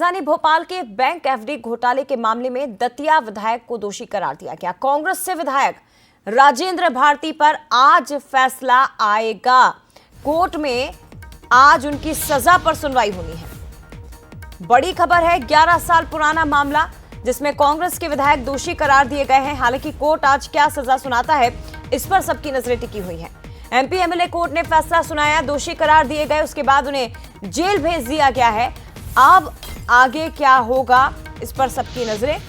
राजधानी भोपाल के bank FD घोटाले के मामले में दतिया विधायक को दोषी करार दिया गया। कांग्रेस से विधायक राजेंद्र भारती पर आज फैसला आएगा। कोर्ट में आज उनकी सजा पर सुनवाई होनी है। बड़ी खबर है, 11 साल पुराना मामला जिसमें कांग्रेस के विधायक दोषी करार दिए गए हैं। हालांकि कोर्ट आज क्या सजा सुनाता है, इस पर सबकी नजरें टिकी हुई हैं। एमपी एमएलए कोर्ट ने फैसला सुनाया, दोषी करार दिए गए, उसके बाद उन्हें जेल भेज दिया गया है। अब आगे क्या होगा, इस पर सबकी नजरें।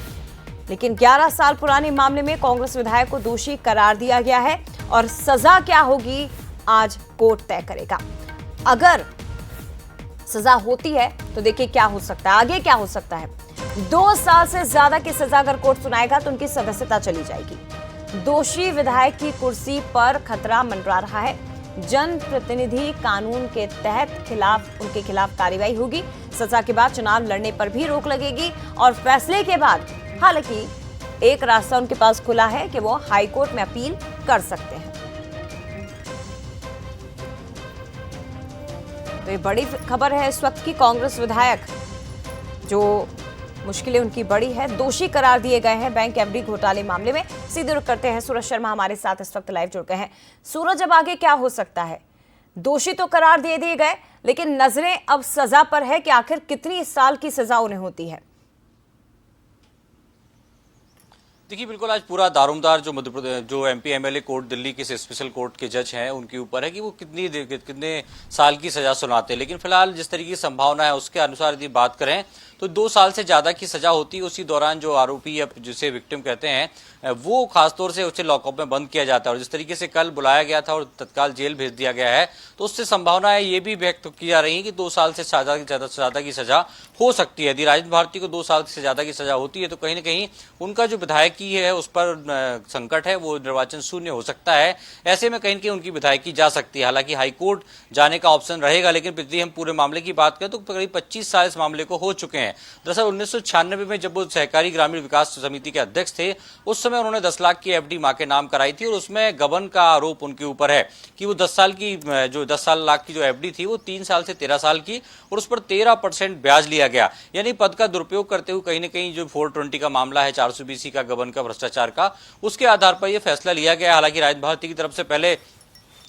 लेकिन 11 साल पुराने मामले में कांग्रेस विधायक को दोषी करार दिया गया है और सजा क्या होगी आज कोर्ट तय करेगा। अगर सजा होती है तो देखिए क्या हो सकता है, आगे क्या हो सकता है। 2 साल से ज्यादा की सजा अगर कोर्ट सुनाएगा तो उनकी सदस्यता चली जाएगी। दोषी विधायक की कुर्सी पर खतरा मंडरा रहा है। जनप्रतिनिधि कानून के तहत उनके खिलाफ कार्रवाई होगी। सजा के बाद चुनाव लड़ने पर भी रोक लगेगी और फैसले के बाद हालांकि एक रास्ता उनके पास खुला है कि वो हाई कोर्ट में अपील कर सकते हैं। तो ये बड़ी खबर है इस वक्त की। कांग्रेस विधायक जो मुश्किलें उनकी बड़ी है, दोषी करार दिए गए हैं बैंक एफडी घोटाले मामले में। सीधे रुख करते हैं, सूरज शर्मा हमारे साथ इस वक्त लाइव जुड़ गए हैं। सूरज, अब आगे क्या हो सकता है? दोषी तो करार दे दिए गए, लेकिन नजरें अब सजा पर है कि आखिर कितनी साल की सजा उन्हें होती है। देखिए, बिल्कुल आज पूरा दारोमदार जो मध्य प्रदेश जो एमपी एमएलए कोर्ट दिल्ली के स्पेशल कोर्ट के जज हैं उनके ऊपर है कि वो कितने साल की सजा सुनाते हैं। लेकिन फिलहाल जिस तरीके की संभावना है उसके अनुसार यदि बात करें तो 2 साल से ज्यादा की सजा होती है। उसी दौरान जो आरोपी या जिसे विक्टिम कहते हैं वो खासतौर से उसे लॉकअप में बंद किया जाता है। और जिस तरीके से कल बुलाया गया था और तत्काल जेल भेज दिया गया है, तो उससे संभावना ये भी व्यक्त की जा रही है कि 2 साल से ज्यादा की सजा हो सकती है। यदि राजेंद्र भारती को 2 साल से ज्यादा की सजा होती है तो कहीं ना कहीं उनका जो विधायकी है उस पर संकट है, वो निर्वाचन शून्य हो सकता है। ऐसे में कहीं ना कहीं उनकी विधायकी जा सकती है। हालांकि हाईकोर्ट जाने का ऑप्शन रहेगा, लेकिन यदि हम पूरे मामले की बात करें तो करीब 25 साल इस मामले को हो चुके हैं। दरअसल 1996 में जब वो सहकारी ग्रामीण विकास समिति के अध्यक्ष थे, उस समय उन्होंने 10 लाख की एफडी मां के नाम कराई थी और उसमें गबन का आरोप उनके ऊपर है कि वो 10 लाख की जो एफडी थी वो 3 साल से 13 साल की और उस पर 13% ब्याज लिया गया। यानी पद का दुरुपयोग करते हुए कहीं ना कहीं जो 420 का मामला है, 420 का गबन का, भ्रष्टाचार का, उसके आधार पर यह फैसला लिया गया। हालांकि राजेंद्र भारती की तरफ से पहले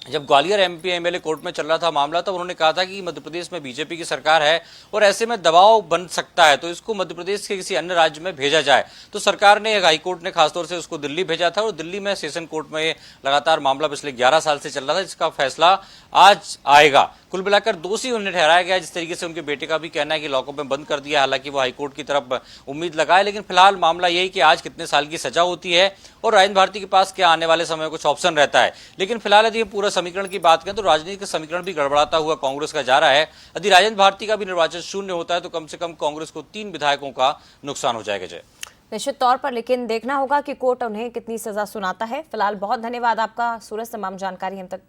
जब ग्वालियर एमपी एमएलए कोर्ट में चल रहा था मामला, तब उन्होंने कहा था कि मध्य प्रदेश में बीजेपी की सरकार है और ऐसे में दबाव बन सकता है तो इसको मध्य प्रदेश के किसी अन्य राज्य में भेजा जाए। तो सरकार ने, हाईकोर्ट ने खासतौर से उसको दिल्ली भेजा था और दिल्ली में सेशन कोर्ट में लगातार मामला पिछले 11 साल से चल रहा था, जिसका फैसला आज आएगा। कुल मिलाकर दोषी उन्हें ठहराया गया। जिस तरीके से उनके बेटे का भी कहना है कि लॉकअप में बंद कर दिया, हालांकि वो हाईकोर्ट की तरफ उम्मीद लगाए। लेकिन फिलहाल मामला यही कि आज कितने साल की सजा होती है और राजेंद्र भारती के पास क्या आने वाले समय में कुछ ऑप्शन रहता है। लेकिन फिलहाल यदि पूरा समीकरण की बात करें तो राजनीतिक समीकरण भी गड़बड़ाता हुआ कांग्रेस का जा रहा है। यदि राजेंद्र भारती का भी निर्वाचन शून्य होता है तो कम से कम कांग्रेस को 3 विधायकों का नुकसान हो जाएगा। जय, निश्चित तौर पर, लेकिन देखना होगा कि कोर्ट उन्हें कितनी सजा सुनाता है। फिलहाल बहुत धन्यवाद आपका सूरज, तमाम जानकारी हम तक